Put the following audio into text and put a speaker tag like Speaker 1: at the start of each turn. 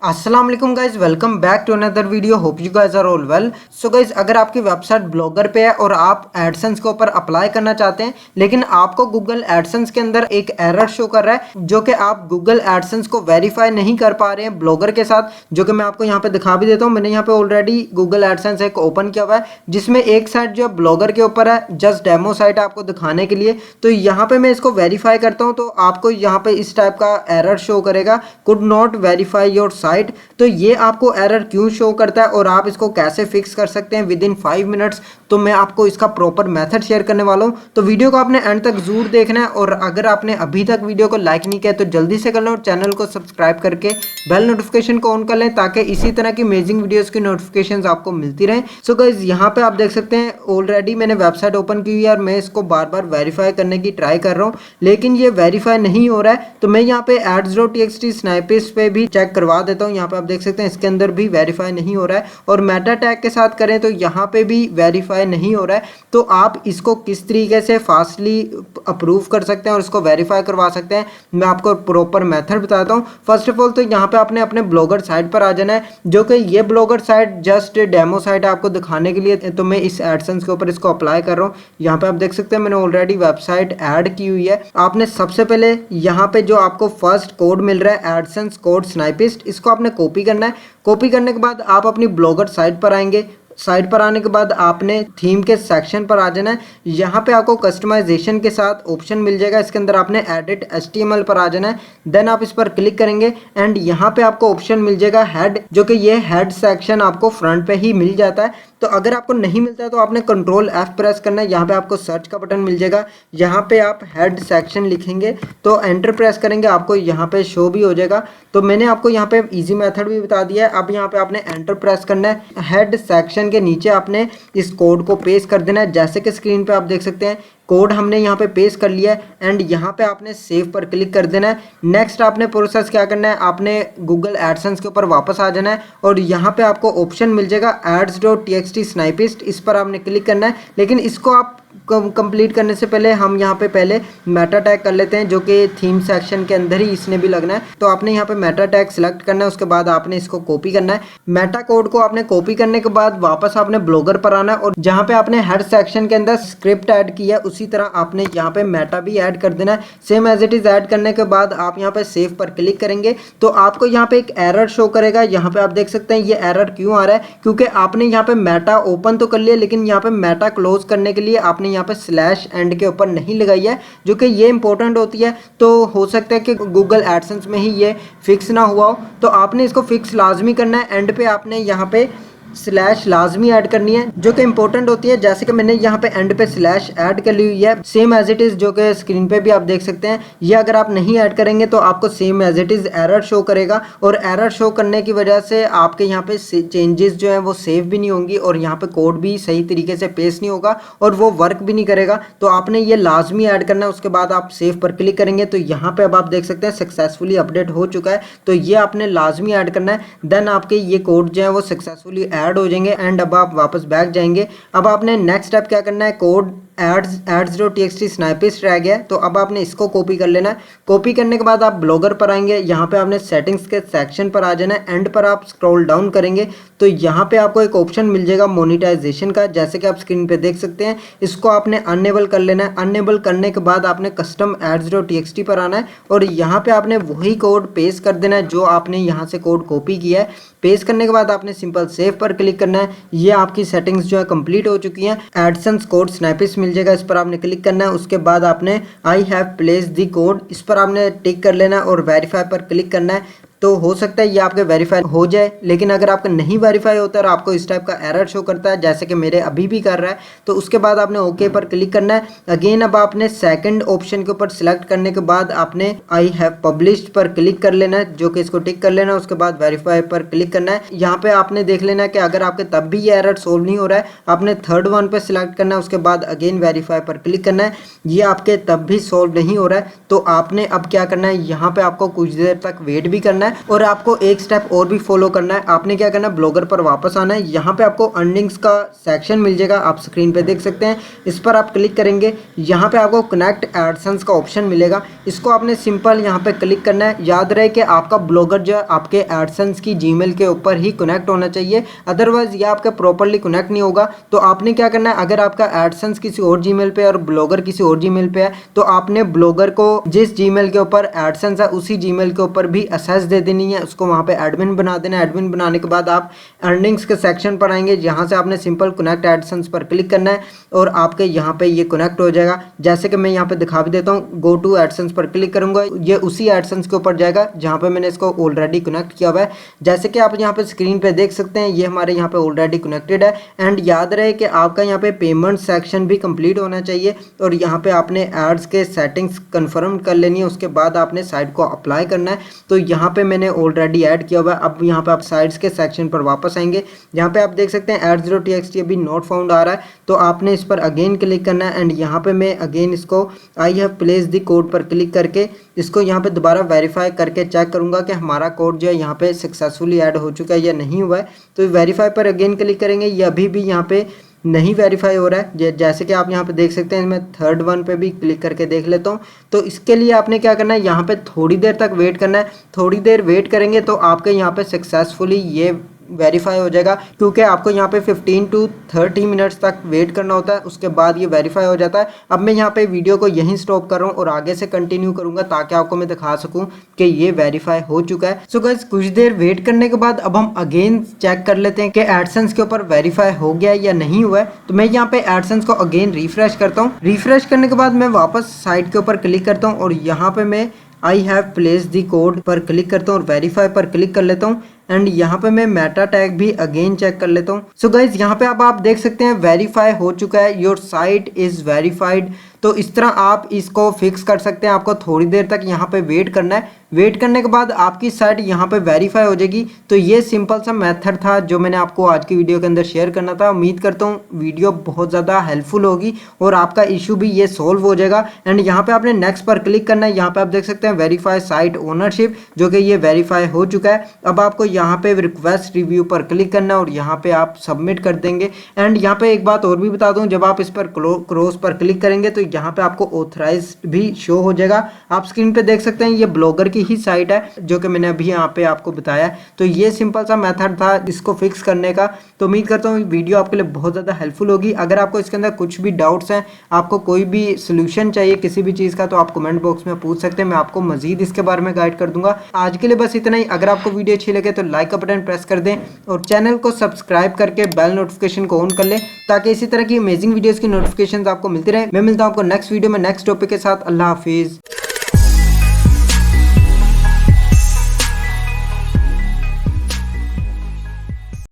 Speaker 1: अस्सलाम वालेकुम guys, welcome back to another video. Hope you guys are all well. So guys, अगर आपकी website blogger पे है और आप एडसेंस के ऊपर अप्लाई करना चाहते हैं लेकिन आपको गूगल एडसेंस के अंदर एक एरर शो कर रहा है जो कि आप गूगल एडसेंस को वेरीफाई नहीं कर पा रहे हैं ब्लॉगर के साथ, जो कि मैं आपको यहाँ पे दिखा भी देता हूँ। मैंने यहाँ पे ऑलरेडी गूगल एडसेंस एक ओपन किया हुआ है जिसमें एक साइट जो ब्लॉगर के ऊपर है जस्ट डेमो साइट आपको दिखाने के लिए। तो यहाँ पे मैं इसको वेरीफाई करता हूँ तो आपको यहाँ पे इस टाइप का एरर शो करेगा, could not verify your site. तो ये आपको एरर क्यों शो करता है और आप इसको कैसे फिक्स कर सकते हैं विद इन 5 मिनट्स, तो मैं आपको इसका प्रॉपर मेथड शेयर करने वाला हूं। तो वीडियो को आपने एंड तक जरूर देखना है और अगर आपने अभी तक वीडियो को लाइक नहीं किया तो जल्दी से कर लें और चैनल को सब्सक्राइब करके बेल नोटिफिकेशन को ऑन कर लें ताकि इसी तरह की अमेजिंग वीडियोस की नोटिफिकेशंस आपको मिलती रहें। सो गाइस, यहाँ पे आप देख सकते हैं ऑलरेडी मैंने वेबसाइट ओपन की हुई है और मैं इसको बार बार वेरीफाई करने की ट्राई कर रहा हूँ लेकिन ये वेरीफाई नहीं हो रहा है। तो मैं यहाँ पे ads.txt स्नैपिस्ट पे भी चेक करवा देता हूँ। यहाँ पे आप देख सकते हैं इसके अंदर भी वेरीफाई नहीं हो रहा है और मेटा टैग के साथ करें तो यहाँ पे भी वेरीफाई नहीं हो रहा है। तो आप इसको किस तरीके से फास्टली अप्रूव कर सकते हैं और इसको वेरीफाई करवा सकते हैं, मैं आपको प्रॉपर मेथड बताता हूँ। फर्स्ट ऑफ ऑल तो यहाँ पे आपने अपने ब्लॉगर साइट पर आ जाना है, जो कि ये blogger site just demo site है आपको दिखाने के लिए। तो मैं इस एडसेंस के ऊपर इसको अप्लाई कर रहा हूँ। यहाँ पे आप देख सकते हैं मैंने ऑलरेडी वेबसाइट ऐड की हुई है। आपने सबसे पहले यहाँ पे जो आपको फर्स्ट कोड मिल रहा है एडसेंस कोड स्नैपिस्ट, इसको आपने कॉपी करना है। कॉपी करने के बाद आप अपनी ब्लॉगर साइट पर आएंगे। साइट पर आने के बाद आपने थीम के सेक्शन पर आ जाना है। यहाँ पे आपको कस्टमाइजेशन के साथ ऑप्शन मिल जाएगा, इसके अंदर आपने एडिट HTML पर आ जाना है। देन आप इस पर क्लिक करेंगे एंड यहाँ पे आपको ऑप्शन मिल जाएगा हेड, जो कि ये हेड सेक्शन आपको फ्रंट पे ही मिल जाता है। तो अगर आपको नहीं मिलता है तो आपने कंट्रोल F प्रेस करना है। यहाँ पे आपको सर्च का बटन मिल जाएगा, यहाँ पे आप हेड सेक्शन लिखेंगे तो एंटर प्रेस करेंगे, आपको यहाँ पे शो भी हो जाएगा। तो मैंने आपको यहाँ पे इजी मेथड भी बता दिया है। अब यहाँ पे आपने एंटर प्रेस करना है। हेड सेक्शन के नीचे आपने इस कोड को पेस्ट कर देना है। जैसे कि स्क्रीन पे आप देख सकते हैं कोड हमने यहाँ पे पेस्ट कर लिया है एंड यहाँ पे आपने सेव पर क्लिक कर देना है। नेक्स्ट आपने प्रोसेस क्या करना है, आपने गूगल एडसेंस के ऊपर वापस आ जाना है और यहाँ पे आपको ऑप्शन मिल जाएगा ads.txt स्नैपिस्ट, इस पर आपने क्लिक करना है। लेकिन इसको आप कंप्लीट करने से पहले हम यहाँ पे पहले मेटा टैग कर लेते हैं, जो कि थीम सेक्शन के अंदर ही इसने भी लगना है। तो आपने यहाँ पे मेटा टैग सिलेक्ट करना है, उसके बाद आपने इसको कॉपी करना है। मेटा कोड को आपने कॉपी करने के बाद वापस आपने ब्लॉगर पर आना है और जहाँ पे आपने हेड सेक्शन के अंदर स्क्रिप्ट ऐड किया उसी तरह आपने यहाँ पे मेटा भी ऐड कर देना है। Same as it is add करने के बाद आप यहाँ पे सेव पर क्लिक करेंगे तो आपको यहाँ पे एक एरर शो करेगा। यहाँ पे आप देख सकते हैं ये एरर क्यों आ रहा है, क्योंकि आपने यहाँ पे मेटा ओपन तो कर लिया लेकिन यहाँ पे मेटा क्लोज करने के लिए आपने यहाँ पे स्लैश एंड के ऊपर नहीं लगाई है, जो कि ये इंपॉर्टेंट होती है। तो हो सकता है कि गूगल एडसेंस में ही ये फिक्स ना हुआ हो, तो आपने इसको फिक्स लाजमी करना है। एंड पे आपने यहाँ पे स्लैश लाजमी ऐड करनी है, जो कि इंपॉर्टेंट होती है। जैसे कि मैंने यहाँ पे एंड पे स्लैश ऐड कर ली हुई है सेम एज इट इज, जो कि स्क्रीन पे भी आप देख सकते हैं। ये अगर आप नहीं ऐड करेंगे तो आपको same as it is error show करेगा और एरर शो करने की वजह से आपके यहाँ पे चेंजेस जो है वो सेव भी नहीं होंगी और यहाँ पे कोड भी सही तरीके से पेस्ट नहीं होगा और वो वर्क भी नहीं करेगा। तो आपने ये लाजमी ऐड करना है। उसके बाद आप सेव पर क्लिक करेंगे तो यहाँ पे अब आप देख सकते हैं सक्सेसफुली अपडेट हो चुका है। तो ये आपने लाजमी ऐड करना है। देन आपके ये कोड जो है वो सक्सेसफुली ऐड हो जाएंगे एंड अब आप वापस बैक जाएंगे। अब आपने नेक्स्ट स्टेप क्या करना है, कोड ads.txt स्नैपिस्ट रह गया, तो अब आपने इसको कॉपी कर लेना है। कॉपी करने के बाद आप ब्लॉगर पर आएंगे, यहाँ पे आपने सेटिंग्स के सेक्शन पर आ जाना है। एंड पर आप स्क्रॉल डाउन करेंगे तो यहाँ पे आपको एक ऑप्शन मिल जाएगा मोनेटाइजेशन का, जैसे कि आप स्क्रीन पे देख सकते हैं। इसको आपने अनेबल कर लेना है। अनेबल करने के बाद आपने कस्टम ads.txt पर आना है और यहाँ पे आपने वही कोड पेस्ट कर देना है जो आपने यहाँ से कोड कॉपी किया है। पेस्ट करने के बाद आपने सिंपल सेव पर क्लिक करना है। ये आपकी सेटिंग्स जो है कंप्लीट हो चुकी हैं। एडसेंस कोड स्नैपिस्ट मिल जाएगा, इस पर आपने क्लिक करना है। उसके बाद आपने I have placed the code, इस पर आपने टिक कर लेना है और वेरीफाई पर क्लिक करना है। तो हो सकता है ये आपके वेरीफाई हो जाए, लेकिन अगर आपका नहीं वेरीफाई होता है आपको इस टाइप का एरर शो करता है जैसे कि मेरे अभी भी कर रहा है, तो उसके बाद आपने ओके पर क्लिक करना है। अगेन अब आपने सेकंड ऑप्शन के ऊपर सिलेक्ट करने के बाद आपने आई हैव पब्लिश्ड पर क्लिक कर लेना है, जो कि इसको टिक कर लेना है। उसके बाद वेरीफाई पर क्लिक करना है। यहाँ पे आपने देख लेना है कि अगर आपके तब भी ये एरर सोल्व नहीं हो रहा है, आपने थर्ड वन पर सिलेक्ट करना है। उसके बाद अगेन वेरीफाई पर क्लिक करना है। ये आपके तब भी सोल्व नहीं हो रहा है, तो आपने अब क्या करना है, यहाँ पे आपको कुछ देर तक वेट भी करना है। करना है और आपको एक स्टेप और भी फॉलो करना है। आपने क्या करना है, ब्लॉगर पर वापस आना है। यहाँ पे आपको अर्निंग्स का सेक्शन मिल जाएगा, आप स्क्रीन पे देख सकते हैं। इस पर आप क्लिक करेंगे, यहाँ पे आपको कनेक्ट एडसेंस का ऑप्शन मिलेगा। इसको आपने सिंपल यहाँ पे क्लिक करना है। याद रहे कि आपका ब्लॉगर जो है आपके एडसेंस की जीमेल के ऊपर ही कनेक्ट होना चाहिए, अदरवाइज ये आपका प्रॉपरली कनेक्ट नहीं होगा। तो आपने क्या करना है, अगर आपका एडसेंस किसी और जीमेल पे और ब्लॉगर किसी और जीमेल पे है तो आपने ब्लॉगर को जिस जीमेल के ऊपर एडसेंस है उसी जीमेल के ऊपर भी एक्सेस दे देनी है, उसको वहाँ पे एडमिन बना देना है। एडमिन बनाने के बाद आप अर्निंग्स के सेक्शन पर आएंगे, जहाँ से आपने सिंपल कनेक्ट एडसेंस पर क्लिक करना है और आपके यहाँ पे ये कनेक्ट हो जाएगा। जैसे कि मैं यहाँ पे दिखा भी देता हूँ, गो टू एडसेंस पर क्लिक करूंगा, ये उसी एडसेंस के ऊपर जाएगा जहाँ पे मैंने इसको ऑलरेडी कनेक्ट किया हुआ है। जैसे कि आप यहाँ पे स्क्रीन पे देख सकते हैं, ये हमारे यहाँ पे ऑलरेडी कनेक्टेड है। एंड याद रहे कि आपका यहाँ पे पेमेंट सेक्शन भी कंप्लीट होना चाहिए और यहाँ पे आपने एड्स के सेटिंग्स कंफर्म कर लेनी है, उसके बाद आपने साइट को अप्लाई करना है। तो यहाँ पे मैंने ऑलरेडी ऐड किया हुआ है। अब यहाँ पे आप साइट्स के सेक्शन पर वापस आएंगे, यहाँ पे आप देख सकते हैं ads.txt अभी नॉट फाउंड आ रहा है, तो आपने इस पर अगेन क्लिक करना है। एंड यहाँ पे मैं अगेन इसको I have place the code पर क्लिक करके इसको यहाँ पे दोबारा वेरीफाई करके चेक करूँगा कि हमारा कोड जो है यहाँ पे सक्सेसफुली ऐड हो चुका है या नहीं हुआ है। तो वेरीफाई पर अगेन क्लिक करेंगे, ये अभी भी यहाँ पे नहीं वेरीफाई हो रहा है। जैसे कि आप यहाँ पे देख सकते हैं, मैं थर्ड वन पे भी क्लिक करके देख लेता हूँ। तो इसके लिए आपने क्या करना है, यहाँ पे थोड़ी देर तक वेट करना है। थोड़ी देर वेट करेंगे तो आपके यहाँ पे सक्सेसफुली ये वेरीफाई हो जाएगा, क्योंकि आपको यहाँ पे 15 to 30 मिनट्स तक वेट करना होता है, उसके बाद ये वेरीफाई हो जाता है। अब मैं यहाँ पे वीडियो को यहीं स्टॉप कर रहा हूँ और आगे से कंटिन्यू करूँगा ताकि आपको मैं दिखा सकूँ कि ये वेरीफाई हो चुका है। सो गाइस, कुछ देर वेट करने के बाद अब हम अगेन चेक कर लेते हैं कि एडसेंस के ऊपर वेरीफाई हो गया या नहीं हुआ है। तो मैं यहाँ पे एडसेंस को अगेन रिफ्रेश करता हूँ। रिफ्रेश करने के बाद मैं वापस साइट के ऊपर क्लिक करता हूँ और यहाँ पे मैं I have place the code पर क्लिक करता हूँ और वेरीफाई पर क्लिक कर लेता हूँ। एंड यहाँ पे मैं मेटा टैग भी अगेन चेक कर लेता हूँ। सो गाइज, यहाँ पे अब आप देख सकते हैं वेरीफाई हो चुका है, योर साइट इज़ वेरीफाइड। तो इस तरह आप इसको फिक्स कर सकते हैं। आपको थोड़ी देर तक यहाँ पे वेट करना है। वेट करने के बाद आपकी साइट यहाँ पे वेरीफाई हो जाएगी। तो ये सिंपल सा मेथड था जो मैंने आपको आज की वीडियो के अंदर शेयर करना था। उम्मीद करता हूँ वीडियो बहुत ज़्यादा हेल्पफुल होगी और आपका इशू भी ये सॉल्व हो जाएगा। एंड यहाँ पे आपने नेक्स्ट पर क्लिक करना है। यहाँ पे आप देख सकते हैं वेरीफाई साइट ओनरशिप, जो कि ये वेरीफाई हो चुका है। अब आपको यहाँ पे रिक्वेस्ट रिव्यू पर क्लिक करना है और यहाँ पे आप सबमिट कर देंगे। एंड यहाँ पे एक बात और भी बता दूँ, जब आप इस पर क्रॉस पर क्लिक करेंगे तो यहाँ पे आपको ऑथराइज्ड भी शो हो जाएगा। आप स्क्रीन पे देख सकते हैं ये ब्लॉगर की ही साइट है जो कि मैंने अभी यहाँ पे आपको बताया। तो ये सिंपल सा मेथड था इसको फिक्स करने का। तो उम्मीद करता हूँ वीडियो आपके लिए बहुत ज़्यादा हेल्पफुल होगी। अगर आपको इसके अंदर कुछ भी डाउट्स हैं, आपको कोई भी सोल्यूशन चाहिए किसी भी चीज़ का, तो आप कमेंट बॉक्स में पूछ सकते हैं। मैं आपको मजीद इसके बारे में गाइड कर दूंगा। आज के लिए बस इतना ही। अगर आपको वीडियो अच्छी लगे तो लाइक का बटन प्रेस कर दें और चैनल को सब्सक्राइब करके बेल नोटिफिकेशन को ऑन कर लें ताकि इसी तरह की अमेजिंग वीडियोस की नोटिफिकेशंस आपको मिलती रहे। मैं मिलता हूं आपको नेक्स्ट वीडियो में नेक्स्ट टॉपिक के साथ। अल्लाह हाफिज़।